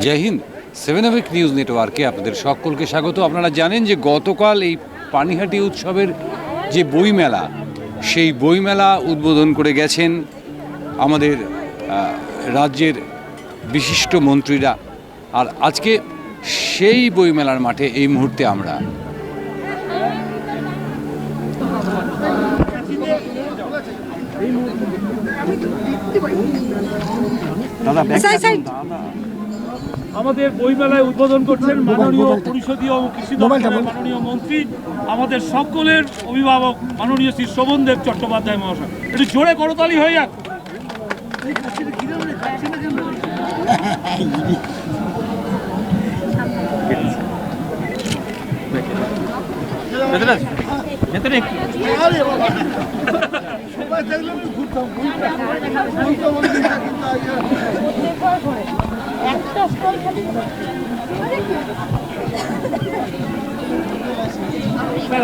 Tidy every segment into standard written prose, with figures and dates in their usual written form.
জয় Hind. 7 news নেটওয়ার্কে আপনাদের সকলকে স্বাগত। আপনারা জানেন যে গতকাল এই পানিহাটি উৎসবের যে বইমেলা, সেই বইমেলা উদ্বোধন করে গেছেন আমাদের রাজ্যের বিশিষ্ট মন্ত্রীরা। আর আজকে সেই বইমেলার মাঠে এই মুহূর্তে আমরা। আমাদের বইমেলায় উদ্বোধন করছেন মাননীয় পরিষদীয় ও কৃষি দপ্তরের মাননীয় মন্ত্রী, আমাদের সকলের অভিভাবক মাননীয় শ্রী শোভনদেব চট্টোপাধ্যায় মহাশয়। একটু জোরে করতালি হয়ে যাক।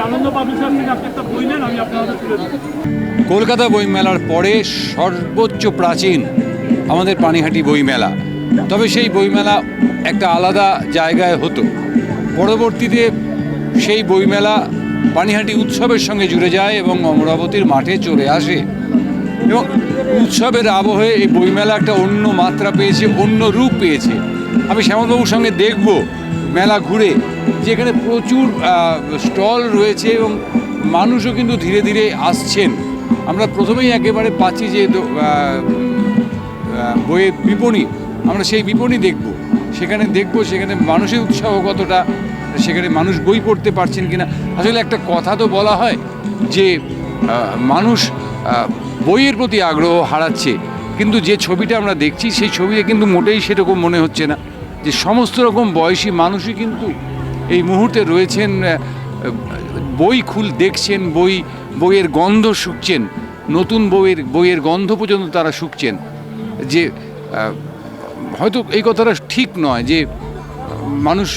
আনন্দ পাবলিশার থেকে আপনি একটা বই নেন, আমি আপনাদের তুলে দেব। কলকাতা বইমেলার পরে সর্বোচ্চ প্রাচীন আমাদের পানিহাটি বইমেলা। তবে সেই বইমেলা একটা আলাদা জায়গায় হতো। পরবর্তীতে সেই বইমেলা পানিহাটি উৎসবের সঙ্গে জুড়ে যায় এবং অমরাবতীর মাঠে চলে আসে, এবং উৎসবের আবহে এই বইমেলা একটা অন্য মাত্রা পেয়েছে, অন্য রূপ পেয়েছে। আমি শ্যামলবাবুর সঙ্গে দেখব মেলা ঘুরে যে এখানে প্রচুর স্টল রয়েছে এবং মানুষও কিন্তু ধীরে ধীরে আসছেন। আমরা প্রথমেই একেবারে পাচ্ছি যে বইয়ের বিপণী, আমরা সেই বিপণী দেখব, সেখানে মানুষের উৎসাহ কতটা, সেখানে মানুষ বই পড়তে পারছেন কিনা। আসলে একটা কথা তো বলা হয় যে মানুষ বইয়ের প্রতি আগ্রহ হারাচ্ছে, কিন্তু যে ছবিটা আমরা দেখছি সেই ছবিতে কিন্তু মোটেই সেরকম মনে হচ্ছে না। যে সমস্ত রকম বয়সী মানুষই কিন্তু এই মুহূর্তে রয়েছেন, বই দেখছেন, বইয়ের গন্ধ শুঁকছেন, নতুন বইয়ের গন্ধ পর্যন্ত তারা শুঁকছেন। যে হয়তো এই কথাটা ঠিক নয় যে মানুষ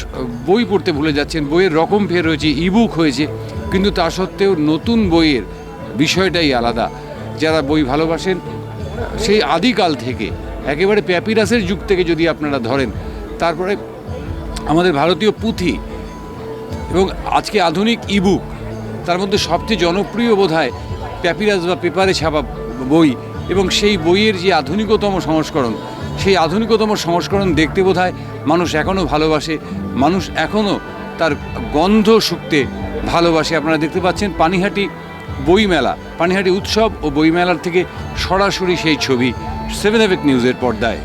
বই পড়তে ভুলে যাচ্ছেন, বইয়ের রকম ফের হয়েছে, ইবুক হয়েছে, কিন্তু তা সত্ত্বেও নতুন বইয়ের বিষয়টাই আলাদা। যারা বই ভালোবাসেন সেই আদিকাল থেকে, একেবারে প্যাপিরাসের যুগ থেকে যদি আপনারা ধরেন, তারপরে আমাদের ভারতীয় পুঁথি এবং আজকে আধুনিক ইবুক, তার মধ্যে সবচেয়ে জনপ্রিয় বোধহয় প্যাপিরাস বা পেপারে ছাপা বই। এবং সেই বইয়ের যে আধুনিকতম সংস্করণ, সেই আধুনিকতম সংস্করণ দেখতে বোধহয় মানুষ এখনও ভালোবাসে, মানুষ এখনও তার গন্ধ শুঁকতে ভালোবাসে। আপনারা দেখতে পাচ্ছেন পানিহাটি বইমেলা, পানিহাটি উৎসব ও বইমেলার থেকে সরাসরি সেই ছবি 7 নিউজের পর্দায়।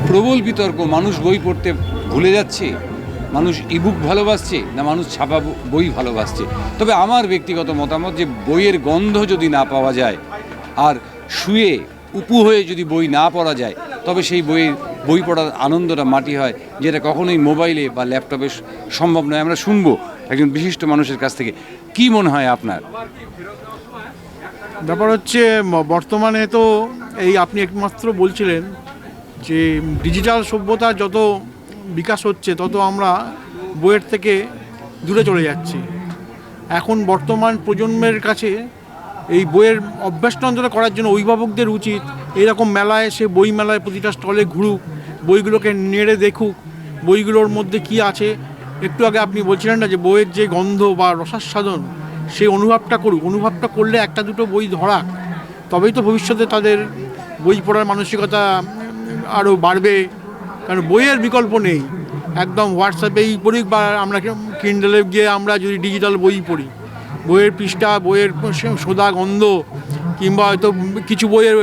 প্রবল বিতর্ক, মানুষ বই পড়তে ভুলে যাচ্ছে, মানুষ ইবুক ভালোবাসছে না মানুষ ছাপা বই ভালোবাসছে। তবে আমার ব্যক্তিগত মতামত যে বইয়ের গন্ধ যদি না পাওয়া যায় আর শুয়ে উপু হয়ে যদি বই না পড়া যায়, তবে সেই বই পড়ার আনন্দটা মাটি হয়, যেটা কখনোই মোবাইলে বা ল্যাপটপে সম্ভব নয়। আমরা শুনবো একজন বিশিষ্ট মানুষের কাছ থেকে। কি মনে হয় আপনার? ব্যাপার হচ্ছে বর্তমানে তো এই আপনি একমাত্র বলছিলেন যে ডিজিটাল সভ্যতার যত বিকাশ হচ্ছে তত আমরা বইয়ের থেকে দূরে চলে যাচ্ছি। এখন বর্তমান প্রজন্মের কাছে এই বইয়ের অভ্যাসটা অন্তত করার জন্য অভিভাবকদের উচিত এইরকম মেলায়, সে বই মেলায় প্রতিটা স্টলে ঘুরুক, বইগুলোকে নেড়ে দেখুক বইগুলোর মধ্যে কি আছে। একটু আগে আপনি বলছিলেন না যে বইয়ের যে গন্ধ বা রসাস্বাদন, সেই অনুভবটা করুক। অনুভবটা করলে একটা দুটো বই ধরাক, তবেই তো ভবিষ্যতে তাদের বই পড়ার মানসিকতা আরও বাড়বে। কারণ বইয়ের বিকল্প নেই। একদম হোয়াটসঅ্যাপেই পড়ি বা আমরা কিন্ডেলে গিয়ে আমরা যদি ডিজিটাল বই পড়ি, বইয়ের পৃষ্ঠা, বইয়ের সোদা গন্ধ, কিংবা হয়তো কিছু বইয়ের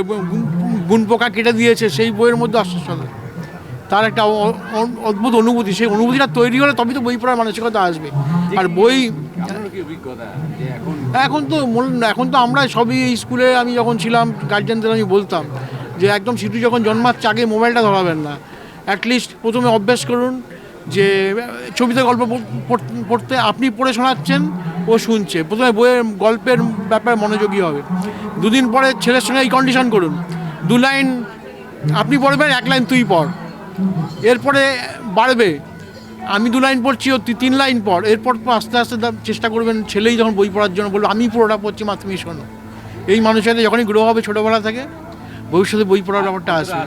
গুণ পোকা কেটে দিয়েছে সেই বইয়ের মধ্যে আশ্বাস, তার একটা অদ্ভুত অনুভূতি। সেই অনুভূতিটা তৈরি হলে তবেই তো বই পড়ার মানসিকতা আসবে। আর বই এখন তো আমরা সবই স্কুলে, আমি যখন ছিলাম গার্জেনদের আমি বলতাম যে একদম শিশু যখন জন্মাচ্ছে আগে মোবাইলটা ধরাবেন না, অ্যাটলিস্ট প্রথমে অভ্যাস করুন যে ছবিতে গল্প পড়তে, আপনি পড়ে শোনাচ্ছেন, ও শুনছে। প্রথমে বইয়ের গল্পের ব্যাপারে মনোযোগী হবে। দুদিন পরে ছেলের সঙ্গে এই কন্ডিশন করুন, 2 লাইন আপনি পড়বেন, 1 লাইন তুই পড়, এরপরে বাড়বে। আমি 2 লাইন পড়ছি, ও 3 লাইন পড়, এরপর তো আস্তে আস্তে চেষ্টা করবেন ছেলেই যখন বই পড়ার জন্য বলবো আমি পুরোটা পড়ছি, মা তুমি শোনো। এই মানুষের সাথে যখনই গ্রো হবে ছোটোবেলা থেকে ভবিষ্যতে বই পড়ার ব্যাপারটা আসবে।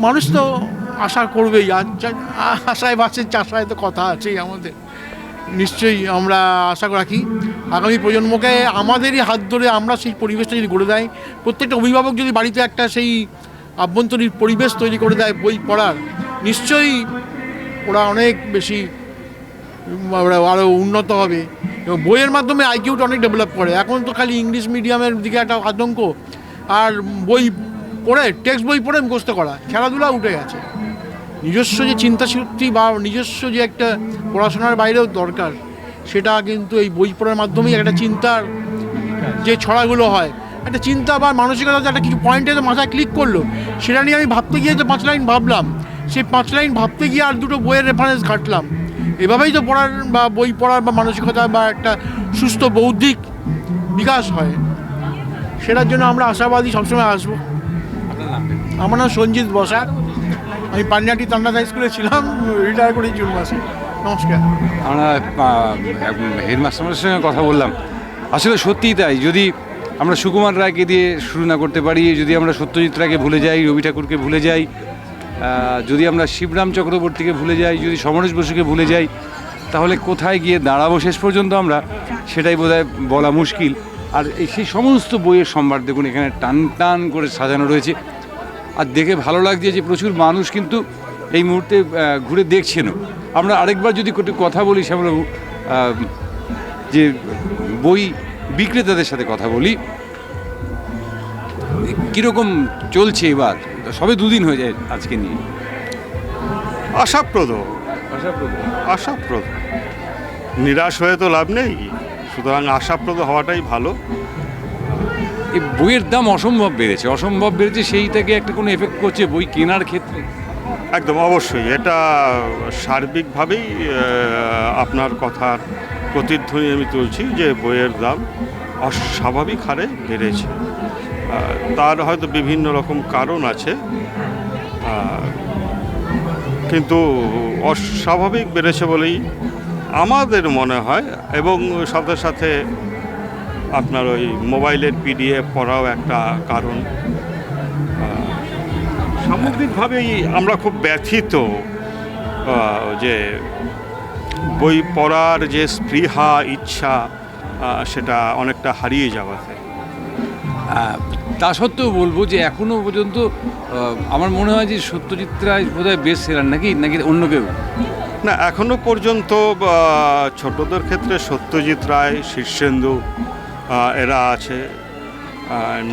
মানুষ তো আশা করবেই, আর আশায় বাঁচে চাষায় তো কথা আছেই আমাদের। নিশ্চয়ই আমরা আশা রাখি আগামী প্রজন্মকে আমাদেরই হাত ধরে আমরা সেই পরিবেশটা যদি গড়ে দেয়, প্রত্যেকটা অভিভাবক যদি বাড়িতে একটা সেই আভ্যন্তরীণ পরিবেশ তৈরি করে দেয় বই পড়ার, নিশ্চয়ই ওরা অনেক বেশি আরও উন্নত হবে এবং বইয়ের মাধ্যমে আইকিউটা অনেক ডেভেলপ করে। এখন তো খালি ইংলিশ মিডিয়ামের দিকে একটা আতঙ্ক, আর বই পড়ে টেক্সট বই পড়ে মুখস্থ করা, খেলাধুলা উঠে গেছে। নিজস্ব যে চিন্তা শক্তি বা নিজস্ব যে একটা পড়াশোনার বাইরেও দরকার, সেটা কিন্তু এই বই পড়ার মাধ্যমেই একটা চিন্তার যে ছড়াগুলো হয়, একটা চিন্তা বা মানসিকতা একটা কিছু পয়েন্টে তো মাথায় ক্লিক করলো, সেটা নিয়ে আমি ভাবতে গিয়ে তো 5 লাইন ভাবলাম, সেই 5 লাইন ভাবতে গিয়ে আর 2টো বইয়ের রেফারেন্স ঘাটলাম। এভাবেই তো পড়ার বা বই পড়ার বা মানসিকতা বা একটা সুস্থ বৌদ্ধিক বিকাশ হয়। সেটার জন্য আমরা আশাবাদী সবসময় আসবো। আমার নাম সঞ্জিত বসাক, আমি পানিহাটি তান্ডা হাই স্কুলে ছিলাম, রিটায়ার করি জুন মাসে। নমস্কার। আমরা হেডমাস্টারের সঙ্গে কথা বললাম, আসলে সত্যিই তাই। যদি আমরা সুকুমার রায়কে দিয়ে শুরু না করতে পারি, যদি আমরা সত্যজিৎ রায়কে ভুলে যাই, রবি ঠাকুরকে ভুলে যাই, যদি আমরা শিবরাম চক্রবর্তীকে ভুলে যাই, যদি সমরেশ বসুকে ভুলে যাই, তাহলে কোথায় গিয়ে দাঁড়াবো শেষ পর্যন্ত আমরা, সেটাই বোধহয় বলা মুশকিল। আর সেই সমস্ত বইয়ের সম্ভার দেখুন এখানে টান টান করে সাজানো রয়েছে, আর দেখে ভালো লাগছে যে প্রচুর মানুষ কিন্তু এই মুহূর্তে ঘুরে দেখছেনও। আমরা আরেকবার যদি কথা বলি শ্যামলবাবু, যে বই বিক্রেতাদের সাথে কথা বলি, কীরকম চলছে এবার? সবে 2 দিন হয়ে যায় আজকে নিয়ে। আশাপ্রদ, নিরাশ হয়ে তো লাভ নেই, সুতরাং আশাপ্রদ হওয়াটাই ভালো। এই বইয়ের দাম অসম্ভব বেড়েছে, সেইটাকে একটা কোনো এফেক্ট করছে বই কেনার ক্ষেত্রে? একদম অবশ্যই, এটা সার্বিকভাবেই আপনার কথার প্রতিধ্বনি আমি তুলছি যে বইয়ের দাম অস্বাভাবিক হারে বেড়েছে। তার হয়তো বিভিন্ন রকম কারণ আছে, কিন্তু অস্বাভাবিক বেড়েছে বলেই আমাদের মনে হয়। এবং সাথে সাথে আপনার ওই মোবাইলের পিডিএফ পড়াও একটা কারণ। সামগ্রিকভাবেই আমরা খুব ব্যথিত যে বই পড়ার যে স্পৃহা ইচ্ছা সেটা অনেকটা হারিয়ে যাওয়াতে। তা সত্ত্বেও বলবো যে এখনও পর্যন্ত আমার মনে হয় যে সত্যজিৎ রায় বোধহয় বেস্ট সেলার, নাকি অন্য কেউ? না, এখনও পর্যন্ত ছোটদের ক্ষেত্রে সত্যজিৎ রায়, শীর্ষেন্দু এরা আছে।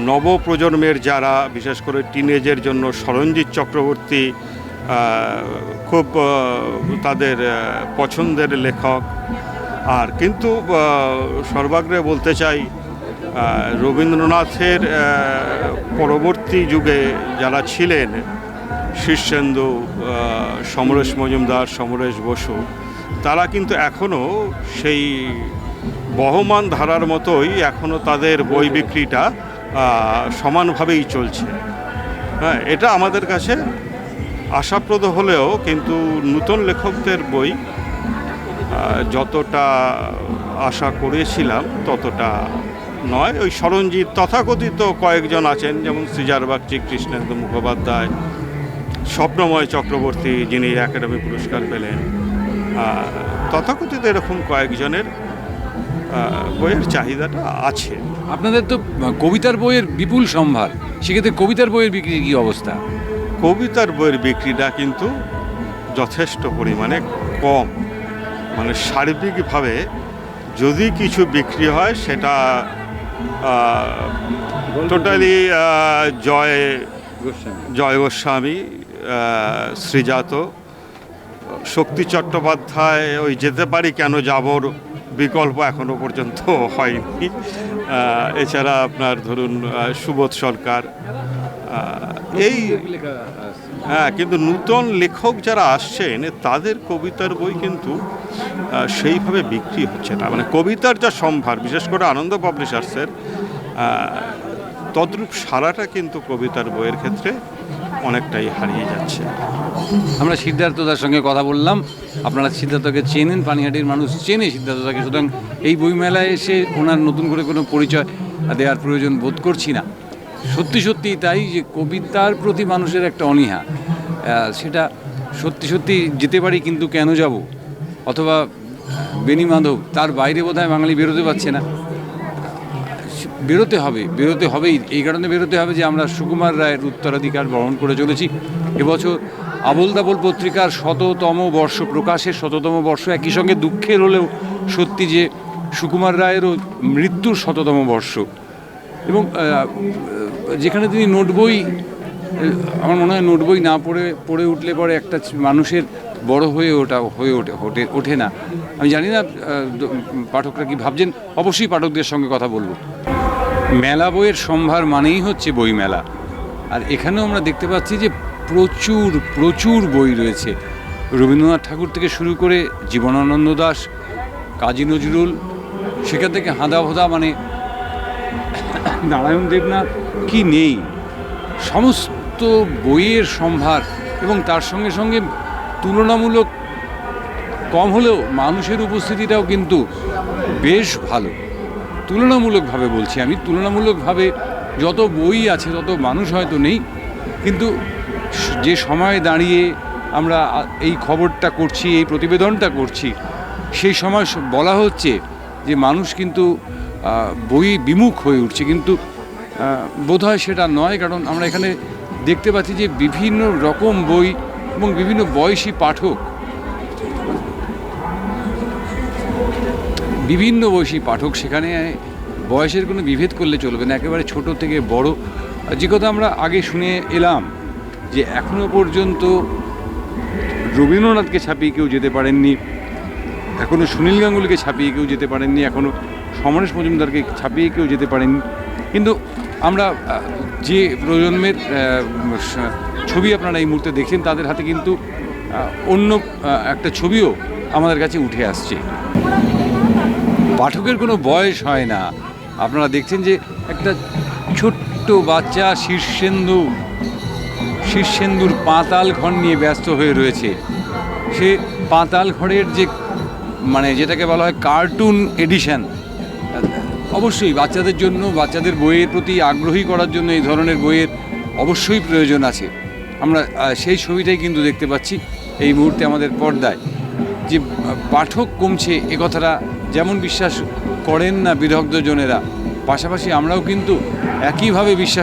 নবপ্রজন্মের যারা, বিশেষ করে টিনেজের জন্য সরঞ্জিৎ চক্রবর্তী খুব তাদের পছন্দের লেখক। আর কিন্তু সর্বাগ্রে বলতে চাই, রবীন্দ্রনাথের পরবর্তী যুগে যারা ছিলেন, শীর্ষেন্দু, সমরেশ মজুমদার, সমরেশ বসু, তারা কিন্তু এখনও সেই বহমান ধারার মতোই এখনও তাদের বই বিক্রিটা সমানভাবেই চলছে। হ্যাঁ, এটা আমাদের কাছে আশাপ্রদ হলেও কিন্তু নতুন লেখকদের বই যতটা আশা করেছিলাম ততটা নয়। ওই সরঞ্জিৎ, তথাকথিত কয়েকজন আছেন, যেমন সৃজার বাগচি, কৃষ্ণেন্দু মুখোপাধ্যায়, স্বপ্নময় চক্রবর্তী যিনি একাডেমি পুরস্কার পেলেন, তথাকথিত এরকম কয়েকজনের বইয়ের চাহিদাটা আছে। আপনাদের তো কবিতার বইয়ের বিপুল সম্ভার, সেক্ষেত্রে কবিতার বইয়ের বিক্রির কী অবস্থা? কবিতার বইয়ের বিক্রিটা কিন্তু যথেষ্ট পরিমাণে কম। মানে সার্বিকভাবে যদি কিছু বিক্রি হয় সেটা টোটালি জয় গোস্বামী, শ্রীজাত, শক্তি চট্টোপাধ্যায়, ওই যেতে পারি কেন যাবর বিকল্প এখনো পর্যন্ত হয়নি। এছাড়া আপনার ধরুন সুবোধ সরকার, এই হ্যাঁ, কিন্তু নূতন লেখক যারা আসছেন তাদের কবিতার বই কিন্তু সেইভাবে বিক্রি হচ্ছে না। মানে কবিতার যা সম্ভার, বিশেষ করে আনন্দ পাবলিশার্সের, তদ্রূপ সারাটা কিন্তু কবিতার বইয়ের ক্ষেত্রে অনেকটাই হারিয়ে যাচ্ছে। আমরা সিদ্ধার্থদার সঙ্গে কথা বললাম। আপনারা সিদ্ধার্থকে চেনেন, পানিহাটির মানুষ চেনে সিদ্ধার্থদাকে, সুতরাং এই বইমেলায় এসে ওনার নতুন করে কোনো পরিচয় দেওয়ার প্রয়োজন বোধ করছি না। সত্যি সত্যি তাই যে কবিতার প্রতি মানুষের একটা অনীহা, সেটা সত্যি সত্যি যেতে পারি কিন্তু কেন যাব, অথবা বেনি মাধব, তার বাইরে বোধহয় বাঙালি বেরোতে পারছে না। বেরোতে হবেই। এই কারণে বেরোতে হবে যে আমরা সুকুমার রায়ের উত্তরাধিকার বহন করে চলেছি। এবছর আবোল তাবোল পত্রিকার 100তম বর্ষ প্রকাশের 100তম বর্ষ, একই সঙ্গে দুঃখের হলেও সত্যি যে সুকুমার রায়েরও মৃত্যুর 100তম বর্ষ। এবং যেখানে তিনি নোট বই, আমার মনে হয় নোট বই না পড়ে উঠলে পরে একটা মানুষের বড় হয়ে ওঠে না। আমি জানি না পাঠকরা কি ভাবছেন, অবশ্যই পাঠকদের সঙ্গে কথা বলবো। মেলা বইয়ের সম্ভার মানেই হচ্ছে বই মেলা, আর এখানেও আমরা দেখতে পাচ্ছি যে প্রচুর বই রয়েছে। রবীন্দ্রনাথ ঠাকুর থেকে শুরু করে জীবনানন্দ দাশ, কাজী নজরুল, সেখান থেকে হাঁদা ভোদা, মানে নারায়ণ দেবনাথ কি নেই, সমস্ত বইয়ের সম্ভার। এবং তার সঙ্গে সঙ্গে তুলনামূলক কম হলেও মানুষের উপস্থিতিটাও কিন্তু বেশ ভালো। তুলনামূলকভাবে বলছি আমি, তুলনামূলকভাবে যত বই আছে তত মানুষ হয়তো নেই, কিন্তু যে সময় দাঁড়িয়ে আমরা এই খবরটা করছি, এই প্রতিবেদনটা করছি, সেই সময় বলা হচ্ছে যে মানুষ কিন্তু বই বিমুখ হয়ে উঠছে, কিন্তু বোধহয় সেটা নয়। কারণ আমরা এখানে দেখতে পাচ্ছি যে বিভিন্ন রকম বই এবং বিভিন্ন বয়সী পাঠক, সেখানে বয়সের কোনো বিভেদ করলে চলবে না, একেবারে ছোট থেকে বড়। যে কথা আমরা আগে শুনে এলাম যে এখনো পর্যন্ত রবীন্দ্রনাথকে ছাপিয়ে কেউ যেতে পারেননি, এখনও সুনীল গাঙ্গুলিকে ছাপিয়ে কেউ যেতে পারেননি, এখনও সমরেশ মজুমদারকে ছাপিয়ে কেউ যেতে পারেননি, কিন্তু আমরা যে প্রজন্মের ছবি আপনারা এই মুহূর্তে দেখছেন তাদের হাতে কিন্তু অন্য একটা ছবিও আমাদের কাছে উঠে আসছে। পাঠকের কোনো বয়স হয় না। আপনারা দেখছেন যে একটা ছোট্ট বাচ্চা শীর্ষেন্দুর পাতাল ঘর নিয়ে ব্যস্ত হয়ে রয়েছে। সে পাতাল ঘরের যে মানে যেটাকে বলা হয় কার্টুন এডিশন, অবশ্যই বাচ্চাদের জন্য, বাচ্চাদের বইয়ের প্রতি আগ্রহী করার জন্য এই ধরনের বইয়ের অবশ্যই প্রয়োজন আছে। আমরা সেই ছবিটাই কিন্তু দেখতে পাচ্ছি এই মুহূর্তে আমাদের পর্দায়। যে পাঠক কমছে এ কথাটা যেমন বিশ্বাস করেন না বিদগ্ধজনেরা, পাশাপাশি আমরাও কিন্তু একইভাবে বিশ্বাস